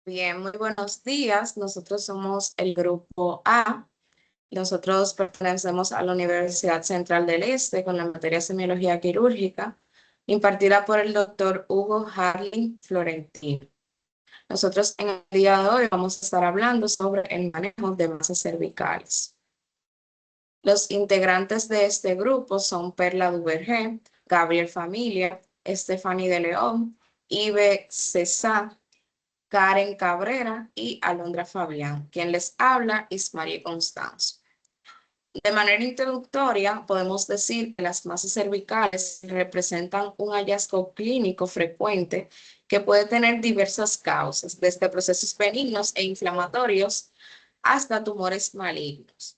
Bien, muy buenos días. Nosotros somos el grupo A. Nosotros pertenecemos a la Universidad Central del Este con la materia Semiología Quirúrgica, impartida por el doctor Hugo Harling Florentino. Nosotros en el día de hoy vamos a estar hablando sobre el manejo de masas cervicales. Los integrantes de este grupo son Perla Duvergé, Gabriel Familia, Stephanie de León, Ibe César, Karen Cabrera y Alondra Fabián. Quien les habla es María Constanzo. De manera introductoria, podemos decir que las masas cervicales representan un hallazgo clínico frecuente que puede tener diversas causas, desde procesos benignos e inflamatorios hasta tumores malignos.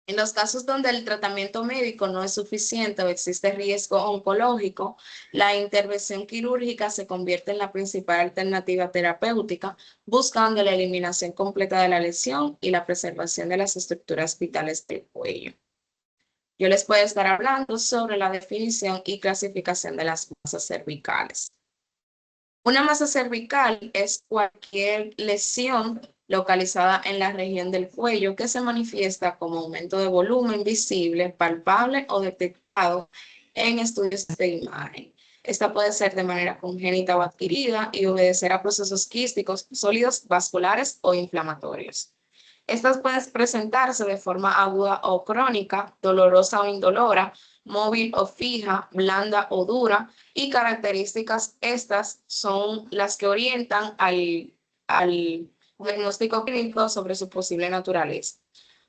En los casos donde el tratamiento médico no es suficiente o existe riesgo oncológico, la intervención quirúrgica se convierte en la principal alternativa terapéutica, buscando la eliminación completa de la lesión y la preservación de las estructuras vitales del cuello. Yo les voy a estar hablando sobre la definición y clasificación de las masas cervicales. Una masa cervical es cualquier lesión localizada en la región del cuello que se manifiesta como aumento de volumen visible, palpable o detectado en estudios de imagen. Esta puede ser de manera congénita o adquirida y obedecer a procesos quísticos, sólidos, vasculares o inflamatorios. Estas pueden presentarse de forma aguda o crónica, dolorosa o indolora, móvil o fija, blanda o dura, y características estas son las que orientan al diagnóstico clínico sobre su posible naturaleza.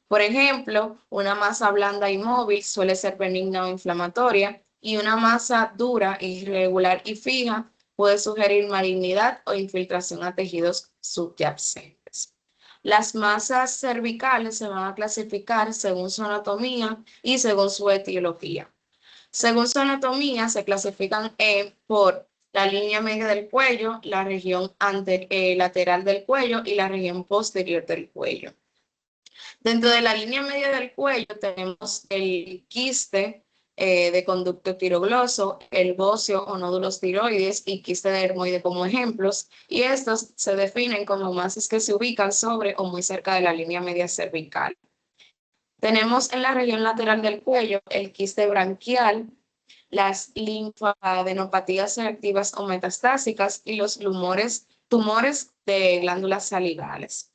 Por ejemplo, una masa blanda y móvil suele ser benigna o inflamatoria, y una masa dura, irregular y fija puede sugerir malignidad o infiltración a tejidos subyacentes. Las masas cervicales se van a clasificar según su anatomía y según su etiología. Según su anatomía, se clasifican por la línea media del cuello, la región lateral del cuello y la región posterior del cuello. Dentro de la línea media del cuello tenemos el quiste de conducto tirogloso, el bóceo o nódulos tiroides y quiste dermoide como ejemplos, y estos se definen como masas que se ubican sobre o muy cerca de la línea media cervical. Tenemos en la región lateral del cuello el quiste branquial, las linfadenopatías selectivas o metastásicas y los tumores de glándulas salivales.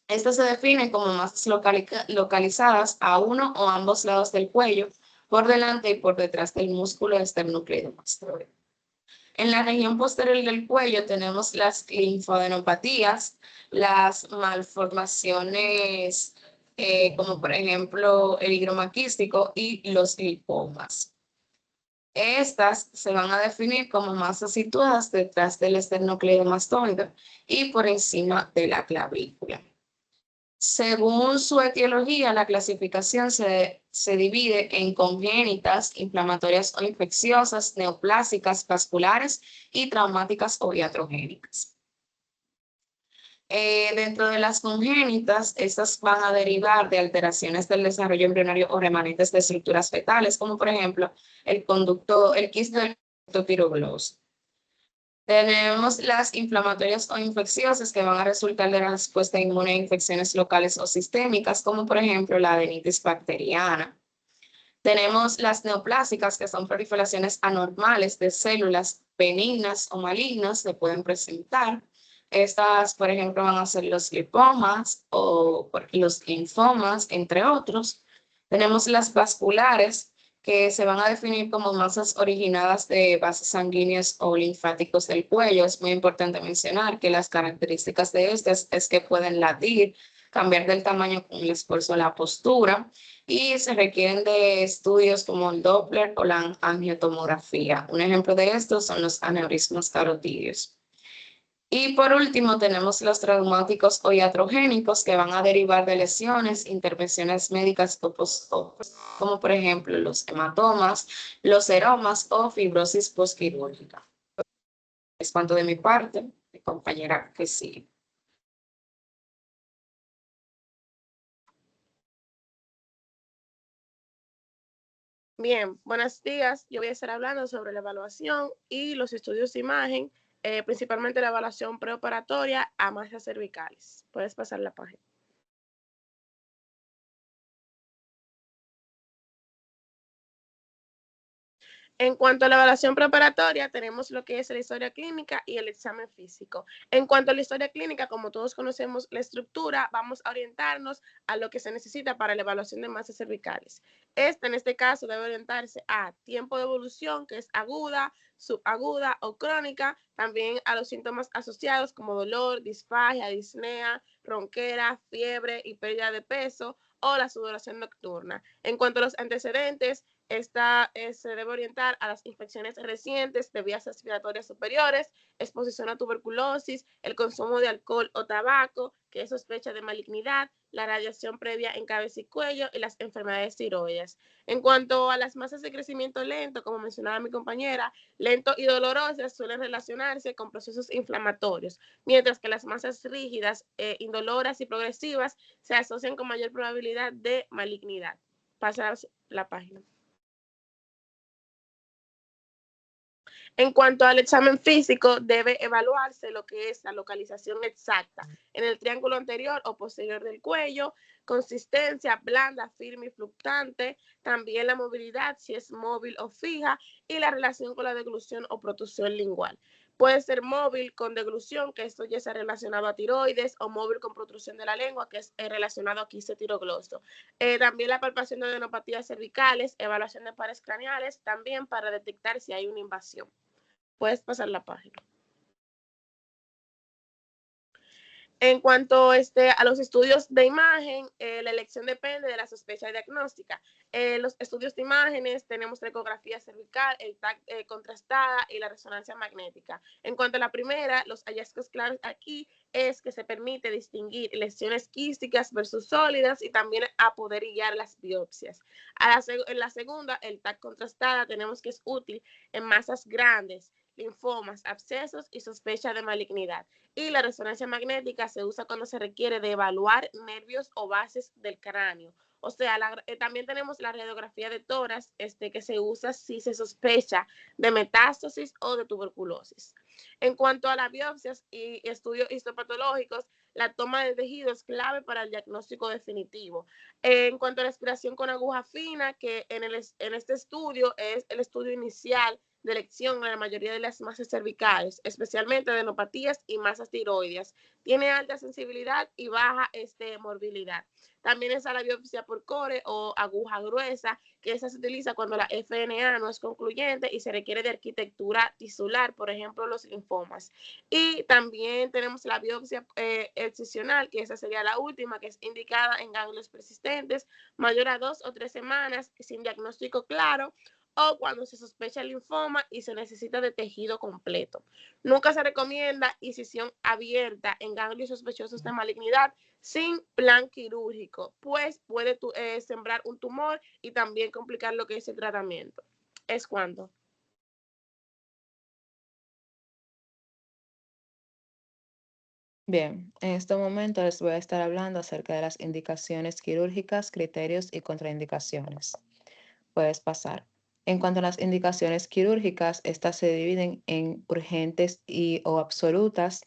Estas se definen como masas localizadas a uno o ambos lados del cuello, por delante y por detrás del músculo esternocleidomastoideo. En la región posterior del cuello tenemos las linfadenopatías, las malformaciones como por ejemplo el higroma quístico y los lipomas. Estas se van a definir como masas situadas detrás del esternocleidomastoideo y por encima de la clavícula. Según su etiología, la clasificación se divide en congénitas, inflamatorias o infecciosas, neoplásicas, vasculares y traumáticas o iatrogénicas. Dentro de las congénitas, estas van a derivar de alteraciones del desarrollo embrionario o remanentes de estructuras fetales, como por ejemplo el quiste del conducto tirogloso. Tenemos las inflamatorias o infecciosas que van a resultar de la respuesta inmune a infecciones locales o sistémicas, como por ejemplo la adenitis bacteriana. Tenemos las neoplásicas, que son proliferaciones anormales de células benignas o malignas que pueden presentar. Estas, por ejemplo, van a ser los lipomas o los linfomas, entre otros. Tenemos las vasculares, que se van a definir como masas originadas de vasos sanguíneos o linfáticos del cuello. Es muy importante mencionar que las características de estas es que pueden latir, cambiar del tamaño con el esfuerzo de la postura, y se requieren de estudios como el Doppler o la angiotomografía. Un ejemplo de estos son los aneurismas carotídeos. Y por último, tenemos los traumáticos o iatrogénicos, que van a derivar de lesiones, intervenciones médicas como por ejemplo los hematomas, los seromas o fibrosis postquirúrgica. Es cuanto de mi parte, mi compañera que sigue. Bien, buenos días. Yo voy a estar hablando sobre la evaluación y los estudios de imagen principalmente la evaluación preoperatoria a masas cervicales. Puedes pasar la página. En cuanto a la evaluación preparatoria, tenemos lo que es la historia clínica y el examen físico. En cuanto a la historia clínica, como todos conocemos la estructura, vamos a orientarnos a lo que se necesita para la evaluación de masas cervicales. En este caso, debe orientarse a tiempo de evolución, que es aguda, subaguda o crónica, también a los síntomas asociados como dolor, disfagia, disnea, ronquera, fiebre y pérdida de peso o la sudoración nocturna. En cuanto a los antecedentes, se debe orientar a las infecciones recientes de vías respiratorias superiores, exposición a tuberculosis, el consumo de alcohol o tabaco, que es sospecha de malignidad, la radiación previa en cabeza y cuello y las enfermedades tiroideas. En cuanto a las masas de crecimiento lento, como mencionaba mi compañera, lento y dolorosas suelen relacionarse con procesos inflamatorios, mientras que las masas rígidas, indoloras y progresivas se asocian con mayor probabilidad de malignidad. Pasa la página. En cuanto al examen físico, debe evaluarse lo que es la localización exacta en el triángulo anterior o posterior del cuello, consistencia blanda, firme y fluctuante, también la movilidad, si es móvil o fija, y la relación con la deglución o protusión lingual. Puede ser móvil con deglución, que esto ya está relacionado a tiroides, o móvil con protrusión de la lengua, que es relacionado a quiste tirogloso. También la palpación de adenopatías cervicales, evaluación de pares craneales, también para detectar si hay una invasión. Puedes pasar la página. En cuanto a los estudios de imagen, la elección depende de la sospecha diagnóstica. Los estudios de imágenes tenemos la ecografía cervical, el TAC contrastada y la resonancia magnética. En cuanto a la primera, los hallazgos claves aquí es que se permite distinguir lesiones quísticas versus sólidas y también a poder guiar las biopsias. En la segunda, el TAC contrastada, tenemos que es útil en masas grandes, linfomas, abscesos y sospecha de malignidad. Y la resonancia magnética se usa cuando se requiere de evaluar nervios o bases del cráneo. O sea, también tenemos la radiografía de tórax, que se usa si se sospecha de metástasis o de tuberculosis. En cuanto a las biopsias y estudios histopatológicos, la toma de tejido es clave para el diagnóstico definitivo. En cuanto a la aspiración con aguja fina, que en este estudio es el estudio inicial de elección en la mayoría de las masas cervicales, especialmente adenopatías y masas tiroideas. Tiene alta sensibilidad y baja morbilidad. También está la biopsia por core o aguja gruesa, que esa se utiliza cuando la FNA no es concluyente y se requiere de arquitectura tisular, por ejemplo, los linfomas. Y también tenemos la biopsia excisional, que esa sería la última, que es indicada en ganglios persistentes, mayor a 2 o 3 semanas, sin diagnóstico claro, o cuando se sospecha el linfoma y se necesita de tejido completo. Nunca se recomienda incisión abierta en ganglios sospechosos de malignidad sin plan quirúrgico, pues puede sembrar un tumor y también complicar lo que es el tratamiento. Es cuando. Bien, en este momento les voy a estar hablando acerca de las indicaciones quirúrgicas, criterios y contraindicaciones. Puedes pasar. En cuanto a las indicaciones quirúrgicas, estas se dividen en urgentes y o absolutas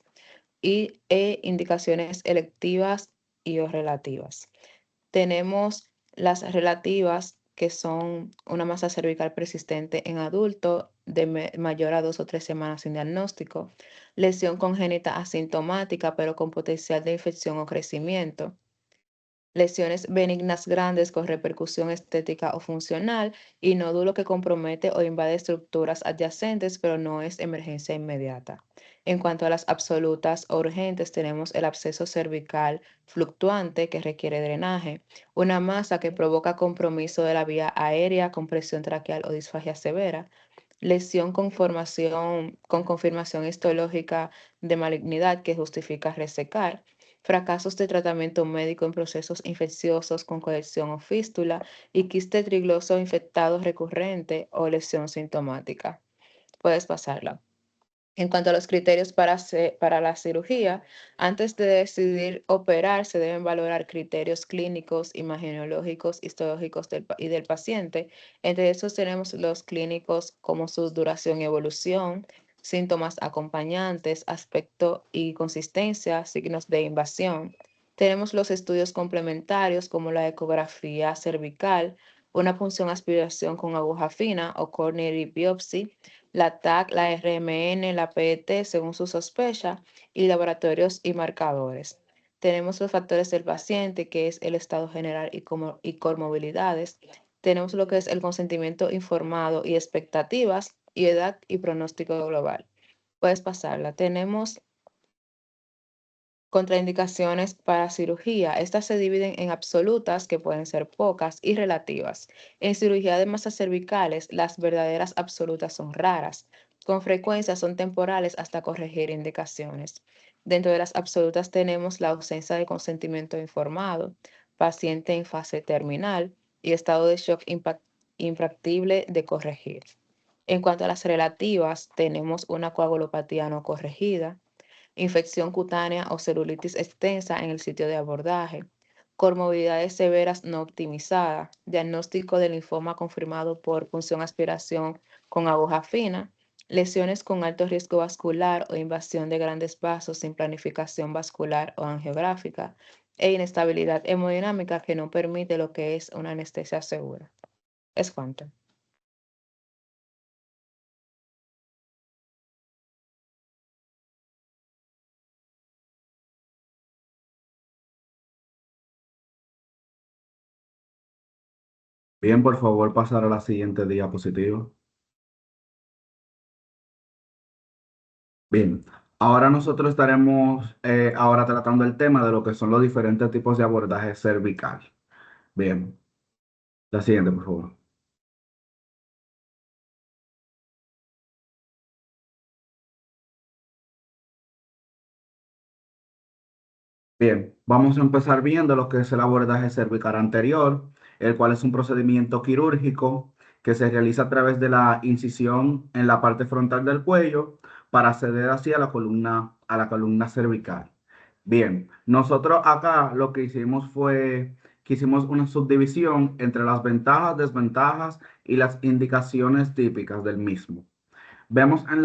e indicaciones electivas y o relativas. Tenemos las relativas, que son una masa cervical persistente en adulto de mayor a 2 o 3 semanas sin diagnóstico, lesión congénita asintomática pero con potencial de infección o crecimiento, lesiones benignas grandes con repercusión estética o funcional y nódulo que compromete o invade estructuras adyacentes, pero no es emergencia inmediata. En cuanto a las absolutas o urgentes, tenemos el absceso cervical fluctuante que requiere drenaje, una masa que provoca compromiso de la vía aérea, compresión traqueal o disfagia severa, lesión con confirmación histológica de malignidad que justifica resecar, fracasos de tratamiento médico en procesos infecciosos con colección o fístula y quiste trigloso infectado recurrente o lesión sintomática. Puedes pasarla. En cuanto a los criterios para la cirugía, antes de decidir operar, se deben valorar criterios clínicos, imagenológicos, histológicos y del paciente. Entre esos tenemos los clínicos como su duración y evolución, síntomas acompañantes, aspecto y consistencia, signos de invasión. Tenemos los estudios complementarios como la ecografía cervical, una punción aspiración con aguja fina o coronary biopsy, la TAC, la RMN, la PET según su sospecha y laboratorios y marcadores. Tenemos los factores del paciente, que es el estado general y comorbilidades. Tenemos lo que es el consentimiento informado y expectativas y edad y pronóstico global. Puedes pasarla. Tenemos contraindicaciones para cirugía. Estas se dividen en absolutas, que pueden ser pocas, y relativas. En cirugía de masas cervicales, las verdaderas absolutas son raras. Con frecuencia son temporales hasta corregir indicaciones. Dentro de las absolutas tenemos la ausencia de consentimiento informado, paciente en fase terminal y estado de shock impractible de corregir. En cuanto a las relativas, tenemos una coagulopatía no corregida, infección cutánea o celulitis extensa en el sitio de abordaje, comorbilidades severas no optimizadas, diagnóstico de linfoma confirmado por punción aspiración con aguja fina, lesiones con alto riesgo vascular o invasión de grandes vasos sin planificación vascular o angiográfica, e inestabilidad hemodinámica que no permite lo que es una anestesia segura. Es cuanto. Bien, por favor, pasar a la siguiente diapositiva. Bien, ahora nosotros estaremos ahora tratando el tema de lo que son los diferentes tipos de abordaje cervical. Bien, la siguiente, por favor. Bien, vamos a empezar viendo lo que es el abordaje cervical anterior, el cual es un procedimiento quirúrgico que se realiza a través de la incisión en la parte frontal del cuello para acceder hacia a la columna cervical. Bien, nosotros acá lo que hicimos fue que hicimos una subdivisión entre las ventajas, desventajas y las indicaciones típicas del mismo. Vemos en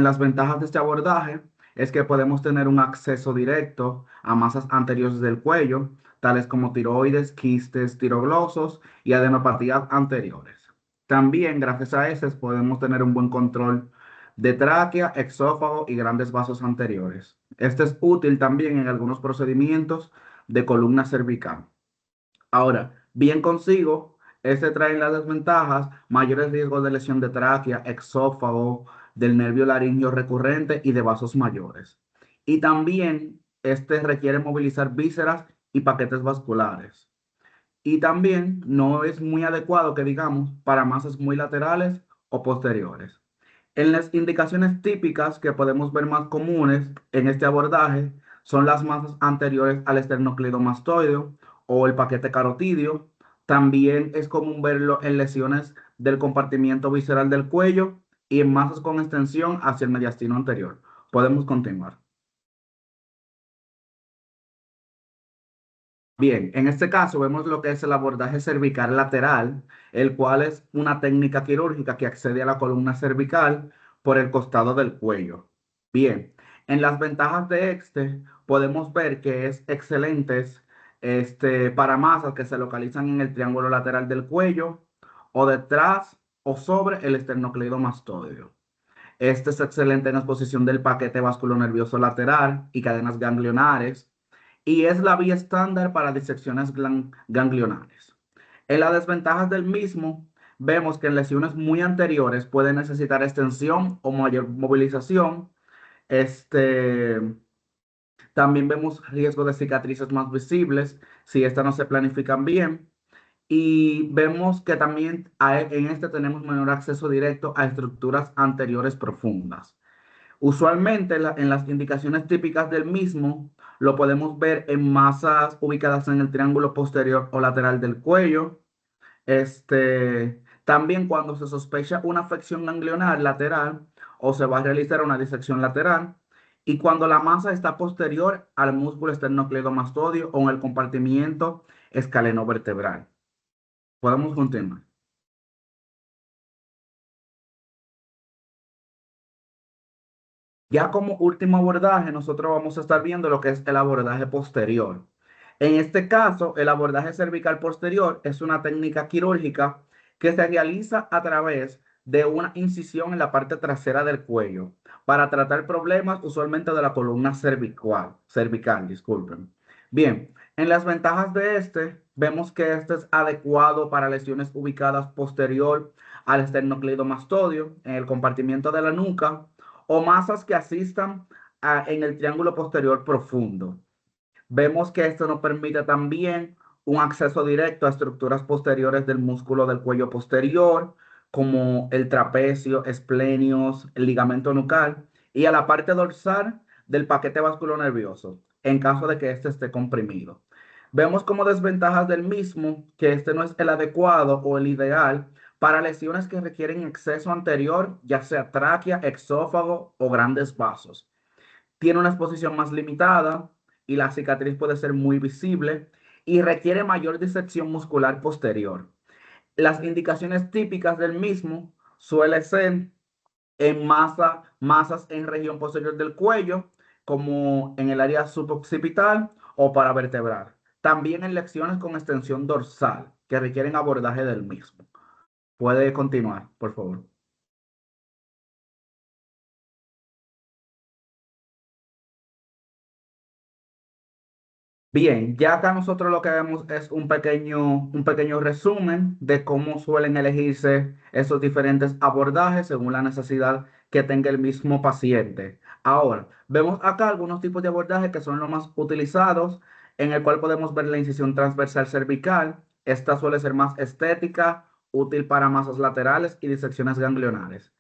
las ventajas de este abordaje es que podemos tener un acceso directo a masas anteriores del cuello, tales como tiroides, quistes, tiroglosos y adenopatías anteriores. También, gracias a esas, podemos tener un buen control de tráquea, exófago y grandes vasos anteriores. Este es útil también en algunos procedimientos de columna cervical. Ahora, bien consigo, este trae las desventajas, mayores riesgos de lesión de tráquea, exófago, del nervio laringio recurrente y de vasos mayores. Y también este requiere movilizar vísceras y paquetes vasculares. Y también no es muy adecuado, que digamos, para masas muy laterales o posteriores. En las indicaciones típicas que podemos ver más comunes en este abordaje son las masas anteriores al esternocleidomastoideo o el paquete carotidio. También es común verlo en lesiones del compartimiento visceral del cuello y en masas con extensión hacia el mediastino anterior. Podemos continuar. Bien, en este caso vemos lo que es el abordaje cervical lateral, el cual es una técnica quirúrgica que accede a la columna cervical por el costado del cuello. Bien, en las ventajas de este podemos ver que es excelente para masas que se localizan en el triángulo lateral del cuello o detrás o sobre el esternocleidomastoideo. Este es excelente en exposición del paquete vasculonervioso lateral y cadenas ganglionares y es la vía estándar para disecciones ganglionales. En las desventajas del mismo, vemos que en lesiones muy anteriores puede necesitar extensión o mayor movilización. Este, También vemos riesgo de cicatrices más visibles si estas no se planifican bien. Y vemos que también en este tenemos menor acceso directo a estructuras anteriores profundas. Usualmente en las indicaciones típicas del mismo lo podemos ver en masas ubicadas en el triángulo posterior o lateral del cuello. También cuando se sospecha una afección ganglionar lateral o se va a realizar una disección lateral y cuando la masa está posterior al músculo esternocleidomastoideo o en el compartimiento escalenovertebral. Podemos continuar. Ya como último abordaje, nosotros vamos a estar viendo lo que es el abordaje posterior. En este caso, el abordaje cervical posterior es una técnica quirúrgica que se realiza a través de una incisión en la parte trasera del cuello para tratar problemas usualmente de la columna cervical, disculpen. Bien, en las ventajas de este, vemos que este es adecuado para lesiones ubicadas posterior al esternocleidomastoideo, en el compartimiento de la nuca, o masas que asistan en el triángulo posterior profundo. Vemos que esto nos permite también un acceso directo a estructuras posteriores del músculo del cuello posterior, como el trapecio, esplenios, el ligamento nucal, y a la parte dorsal del paquete vasculonervioso, en caso de que éste esté comprimido. Vemos como desventajas del mismo que este no es el adecuado o el ideal para lesiones que requieren acceso anterior, ya sea tráquea, exófago o grandes vasos. Tiene una exposición más limitada y la cicatriz puede ser muy visible y requiere mayor disección muscular posterior. Las indicaciones típicas del mismo suelen ser en masas en región posterior del cuello, como en el área suboccipital o para vertebrar. También en lesiones con extensión dorsal que requieren abordaje del mismo. Puede continuar, por favor. Bien, ya acá nosotros lo que vemos es un pequeño resumen de cómo suelen elegirse esos diferentes abordajes según la necesidad que tenga el mismo paciente. Ahora, vemos acá algunos tipos de abordajes que son los más utilizados, en el cual podemos ver la incisión transversal cervical. Esta suele ser más estética, útil para masas laterales y disecciones ganglionares.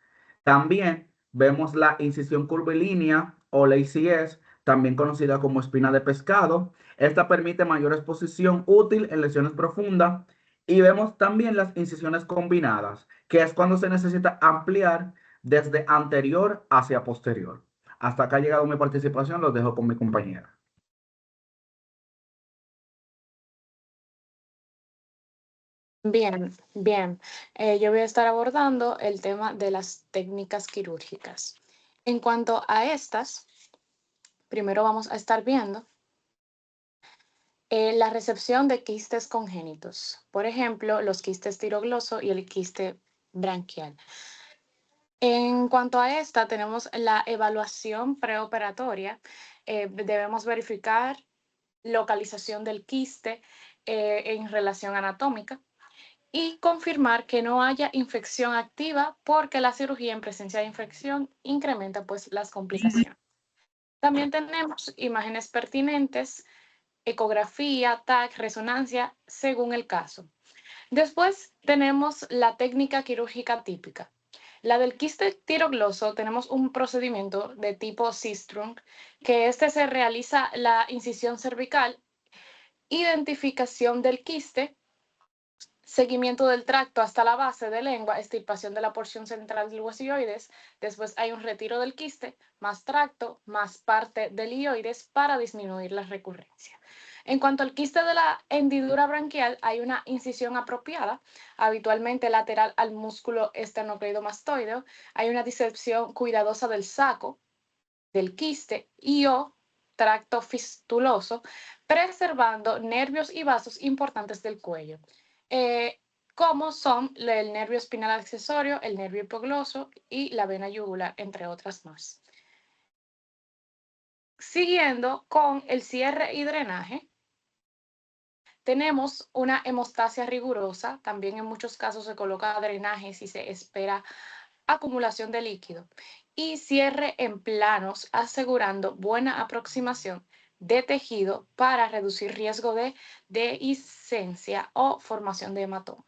También vemos la incisión curvilínea o la ICS, también conocida como espina de pescado. Esta permite mayor exposición útil en lesiones profundas. Y vemos también las incisiones combinadas, que es cuando se necesita ampliar desde anterior hacia posterior. Hasta acá ha llegado mi participación, los dejo con mi compañera. Bien, bien. Yo voy a estar abordando el tema de las técnicas quirúrgicas. En cuanto a estas, primero vamos a estar viendo la recepción de quistes congénitos. Por ejemplo, los quistes tirogloso y el quiste branquial. En cuanto a esta, tenemos la evaluación preoperatoria. Debemos verificar localización del quiste en relación anatómica y confirmar que no haya infección activa porque la cirugía en presencia de infección incrementa pues las complicaciones. También tenemos imágenes pertinentes, ecografía, TAC, resonancia, según el caso. Después tenemos la técnica quirúrgica típica. La del quiste tirogloso tenemos un procedimiento de tipo Sistrunk, que se realiza la incisión cervical, identificación del quiste, seguimiento del tracto hasta la base de lengua, extirpación de la porción central del huesioides. Después hay un retiro del quiste, más tracto, más parte del hioides para disminuir la recurrencia. En cuanto al quiste de la hendidura branquial, hay una incisión apropiada, habitualmente lateral al músculo esternocleidomastoideo. Hay una disección cuidadosa del saco, del quiste y o tracto fistuloso, preservando nervios y vasos importantes del cuello, como son el nervio espinal accesorio, el nervio hipogloso y la vena yugular, entre otras más. Siguiendo con el cierre y drenaje, tenemos una hemostasia rigurosa. También en muchos casos se coloca drenaje si se espera acumulación de líquido, y cierre en planos, asegurando buena aproximación de tejido para reducir riesgo de dehiscencia o formación de hematoma.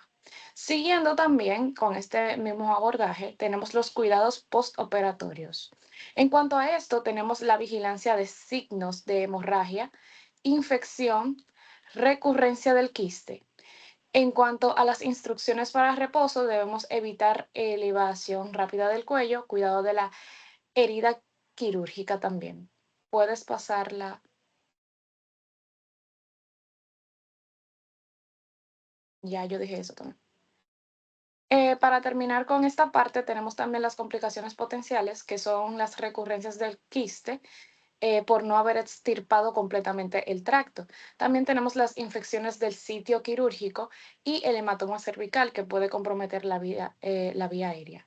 Siguiendo también con este mismo abordaje, tenemos los cuidados postoperatorios. En cuanto a esto, tenemos la vigilancia de signos de hemorragia, infección, recurrencia del quiste. En cuanto a las instrucciones para reposo, debemos evitar elevación rápida del cuello, cuidado de la herida quirúrgica también. Puedes pasarla. Ya yo dije eso también. Para terminar con esta parte, tenemos también las complicaciones potenciales, que son las recurrencias del quiste por no haber extirpado completamente el tracto. También tenemos las infecciones del sitio quirúrgico y el hematoma cervical, que puede comprometer la vía aérea.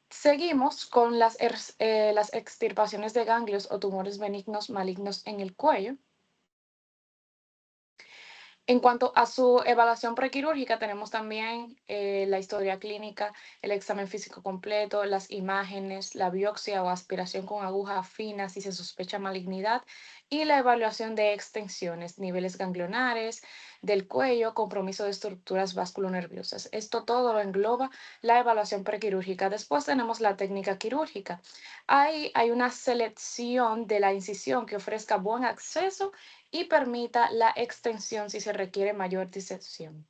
Seguimos con las extirpaciones de ganglios o tumores benignos malignos en el cuello. En cuanto a su evaluación prequirúrgica, tenemos también la historia clínica, el examen físico completo, las imágenes, la biopsia o aspiración con aguja fina si se sospecha malignidad y la evaluación de extensiones, niveles ganglionares del cuello, compromiso de estructuras vasculonerviosas. Esto todo lo engloba la evaluación prequirúrgica. Después tenemos la técnica quirúrgica. Ahí hay una selección de la incisión que ofrezca buen acceso y permita la extensión si se requiere mayor disección.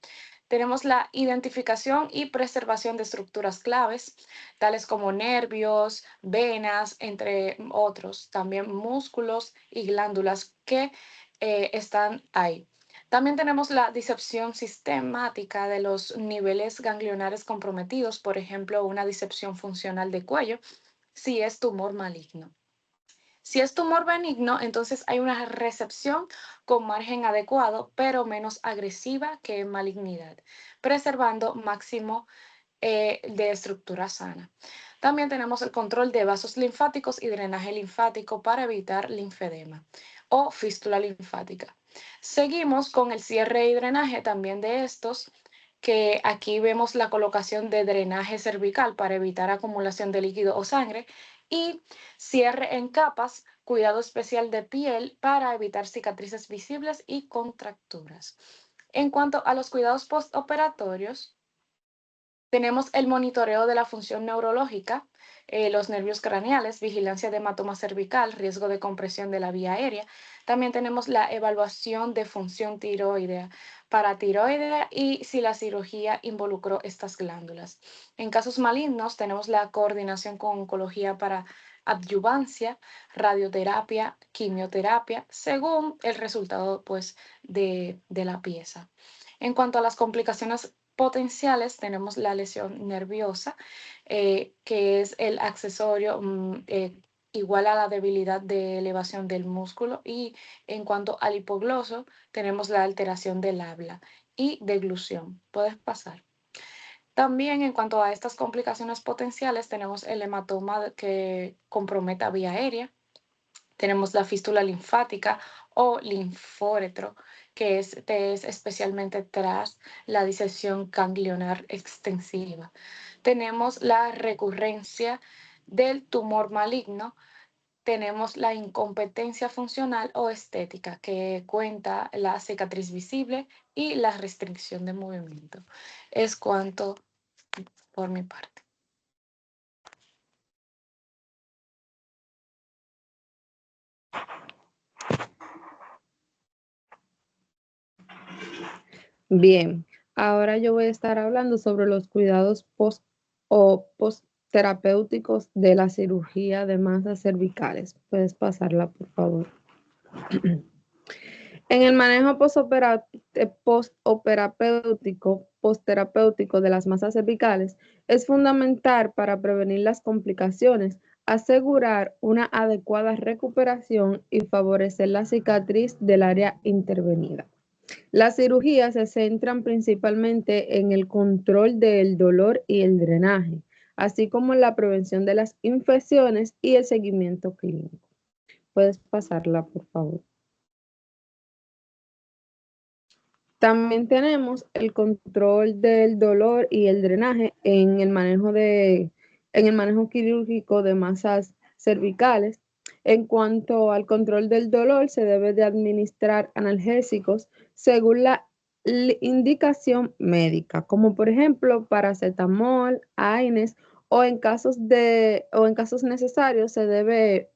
Tenemos la identificación y preservación de estructuras claves, tales como nervios, venas, entre otros, también músculos y glándulas que están ahí. También tenemos la disección sistemática de los niveles ganglionares comprometidos, por ejemplo, una disección funcional de cuello, si es tumor maligno. Si es tumor benigno, entonces hay una recepción con margen adecuado, pero menos agresiva que en malignidad, preservando máximo de estructura sana. También tenemos el control de vasos linfáticos y drenaje linfático para evitar linfedema o fístula linfática. Seguimos con el cierre y drenaje también de estos, que aquí vemos la colocación de drenaje cervical para evitar acumulación de líquido o sangre y cierre en capas, cuidado especial de piel para evitar cicatrices visibles y contracturas. En cuanto a los cuidados postoperatorios, tenemos el monitoreo de la función neurológica, los nervios craneales, vigilancia de hematoma cervical, riesgo de compresión de la vía aérea. También tenemos la evaluación de función tiroidea, paratiroidea y si la cirugía involucró estas glándulas. En casos malignos tenemos la coordinación con oncología para adyuvancia, radioterapia, quimioterapia, según el resultado pues, de la pieza. En cuanto a las complicaciones potenciales, tenemos la lesión nerviosa, que es el accesorio igual a la debilidad de elevación del músculo, y en cuanto al hipogloso, tenemos la alteración del habla y deglución. Puedes pasar. También en cuanto a estas complicaciones potenciales, tenemos el hematoma que comprometa vía aérea. Tenemos la fístula linfática o linfóretro, que es especialmente tras la disección ganglionar extensiva. Tenemos la recurrencia del tumor maligno. Tenemos la incompetencia funcional o estética, que cuenta la cicatriz visible y la restricción de movimiento. Es cuanto por mi parte. Bien, ahora yo voy a estar hablando sobre los cuidados post-terapéuticos de la cirugía de masas cervicales. Puedes pasarla, por favor. En el manejo posterapéutico de las masas cervicales, es fundamental para prevenir las complicaciones, asegurar una adecuada recuperación y favorecer la cicatriz del área intervenida. Las cirugías se centran principalmente en el control del dolor y el drenaje, así como en la prevención de las infecciones y el seguimiento clínico. Puedes pasarla, por favor. También tenemos el control del dolor y el drenaje en el manejo quirúrgico de masas cervicales. En cuanto al control del dolor, se debe de administrar analgésicos según la indicación médica, como por ejemplo paracetamol, AINES, o en casos necesarios se debe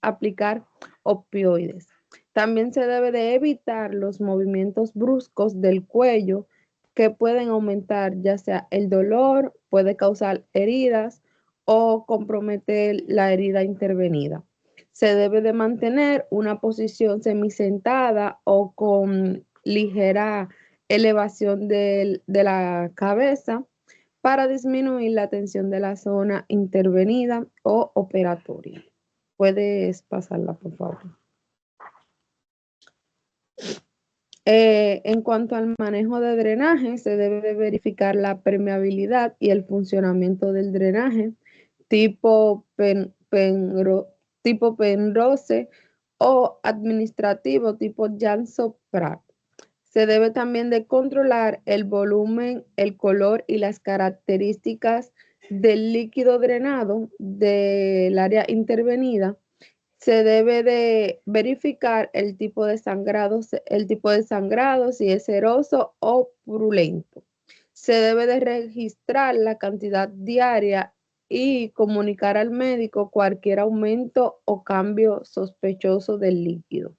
aplicar opioides. También se debe de evitar los movimientos bruscos del cuello que pueden aumentar ya sea el dolor, puede causar heridas o comprometer la herida intervenida. Se debe de mantener una posición semisentada o con ligera elevación de la cabeza para disminuir la tensión de la zona intervenida o operatoria. Puedes pasarla, por favor. En cuanto al manejo de drenaje, se debe de verificar la permeabilidad y el funcionamiento del drenaje tipo Penrose o administrativo tipo Janssen-Pratt. Se debe también de controlar el volumen, el color y las características del líquido drenado del área intervenida. Se debe de verificar el tipo de sangrado, si es seroso o purulento. Se debe de registrar la cantidad diaria y comunicar al médico cualquier aumento o cambio sospechoso del líquido.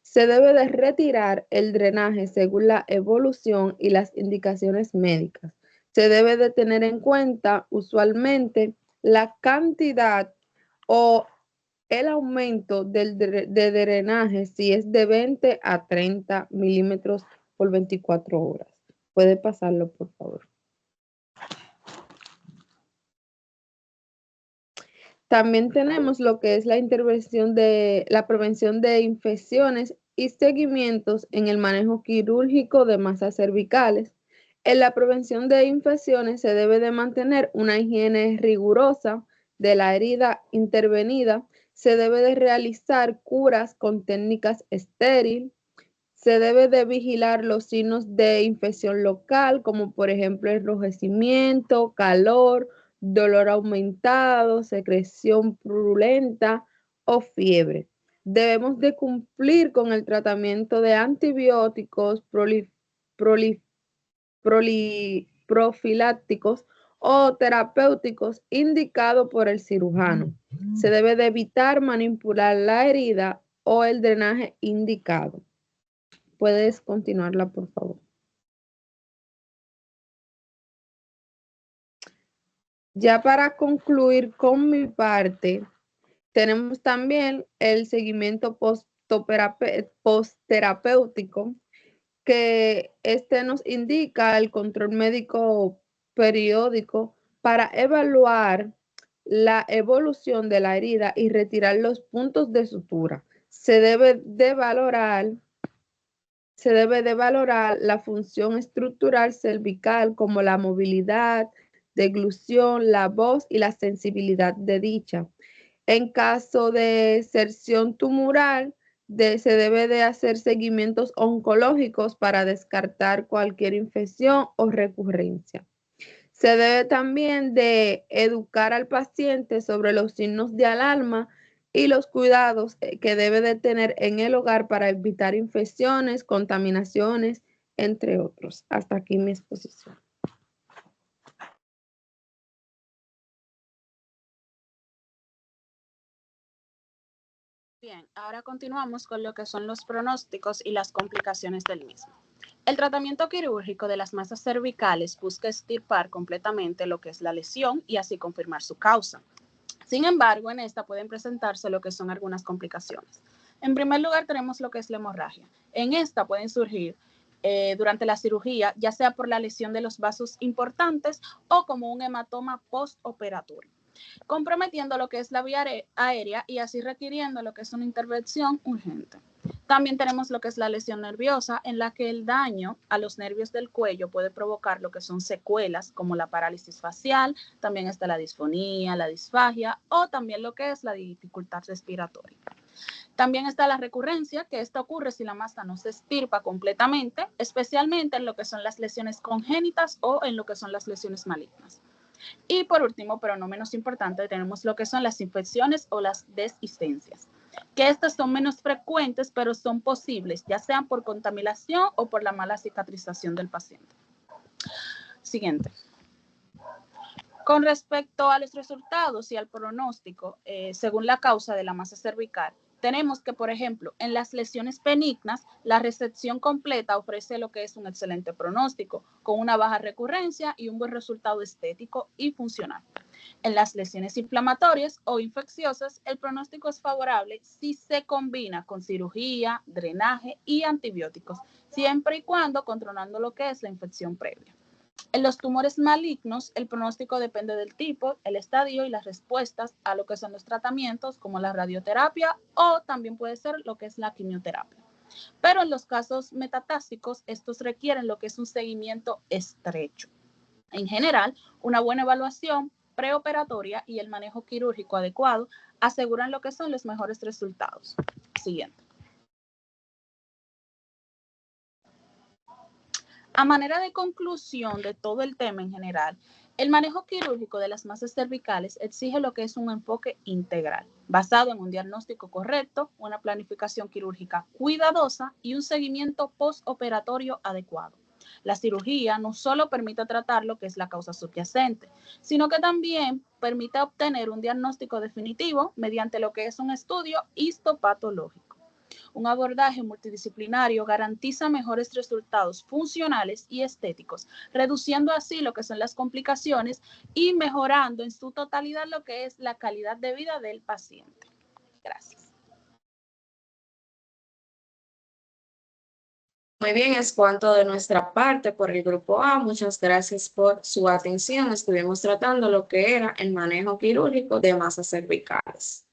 Se debe de retirar el drenaje según la evolución y las indicaciones médicas. Se debe de tener en cuenta usualmente la cantidad o el aumento de drenaje si es de 20 a 30 milímetros por 24 horas. Puede pasarlo, por favor. También tenemos lo que es la intervención de la prevención de infecciones y seguimientos en el manejo quirúrgico de masas cervicales. En la prevención de infecciones se debe de mantener una higiene rigurosa de la herida intervenida. Se debe de realizar curas con técnicas estériles. Se debe de vigilar los signos de infección local, como por ejemplo enrojecimiento, calor, dolor aumentado, secreción purulenta o fiebre. Debemos de cumplir con el tratamiento de antibióticos profilácticos o terapéuticos indicado por el cirujano. Se debe de evitar manipular la herida o el drenaje indicado. Puedes continuarla, por favor. Ya para concluir con mi parte, tenemos también el seguimiento postterapéutico, que nos indica el control médico periódico para evaluar la evolución de la herida y retirar los puntos de sutura. Se debe de valorar la función estructural cervical como la movilidad, deglución, la voz y la sensibilidad de dicha. En caso de sección tumoral, se debe de hacer seguimientos oncológicos para descartar cualquier infección o recurrencia. Se debe también de educar al paciente sobre los signos de alarma y los cuidados que debe de tener en el hogar para evitar infecciones, contaminaciones, entre otros. Hasta aquí mi exposición. Bien, ahora continuamos con lo que son los pronósticos y las complicaciones del mismo. El tratamiento quirúrgico de las masas cervicales busca extirpar completamente lo que es la lesión y así confirmar su causa. Sin embargo, en esta pueden presentarse lo que son algunas complicaciones. En primer lugar, tenemos lo que es la hemorragia. En esta pueden surgir durante la cirugía, ya sea por la lesión de los vasos importantes o como un hematoma postoperatorio, comprometiendo lo que es la vía aérea y así requiriendo lo que es una intervención urgente. También tenemos lo que es la lesión nerviosa, en la que el daño a los nervios del cuello puede provocar lo que son secuelas como la parálisis facial, también está la disfonía, la disfagia o también lo que es la dificultad respiratoria. También está la recurrencia, que esta ocurre si la masa no se extirpa completamente, especialmente en lo que son las lesiones congénitas o en lo que son las lesiones malignas. Y por último, pero no menos importante, tenemos lo que son las infecciones o las deshistencias, que estas son menos frecuentes, pero son posibles, ya sean por contaminación o por la mala cicatrización del paciente. Siguiente. Con respecto a los resultados y al pronóstico, según la causa de la masa cervical, tenemos que, por ejemplo, en las lesiones benignas, la resección completa ofrece lo que es un excelente pronóstico, con una baja recurrencia y un buen resultado estético y funcional. En las lesiones inflamatorias o infecciosas, el pronóstico es favorable si se combina con cirugía, drenaje y antibióticos, siempre y cuando controlando lo que es la infección previa. En los tumores malignos, el pronóstico depende del tipo, el estadio y las respuestas a lo que son los tratamientos, como la radioterapia o también puede ser lo que es la quimioterapia. Pero en los casos metastásicos, estos requieren lo que es un seguimiento estrecho. En general, una buena evaluación preoperatoria y el manejo quirúrgico adecuado aseguran lo que son los mejores resultados. Siguiente. A manera de conclusión de todo el tema en general, el manejo quirúrgico de las masas cervicales exige lo que es un enfoque integral, basado en un diagnóstico correcto, una planificación quirúrgica cuidadosa y un seguimiento postoperatorio adecuado. La cirugía no solo permite tratar lo que es la causa subyacente, sino que también permite obtener un diagnóstico definitivo mediante lo que es un estudio histopatológico. Un abordaje multidisciplinario garantiza mejores resultados funcionales y estéticos, reduciendo así lo que son las complicaciones y mejorando en su totalidad lo que es la calidad de vida del paciente. Gracias. Muy bien, es cuanto de nuestra parte por el grupo A. Muchas gracias por su atención. Estuvimos tratando lo que era el manejo quirúrgico de masas cervicales.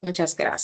Muchas gracias.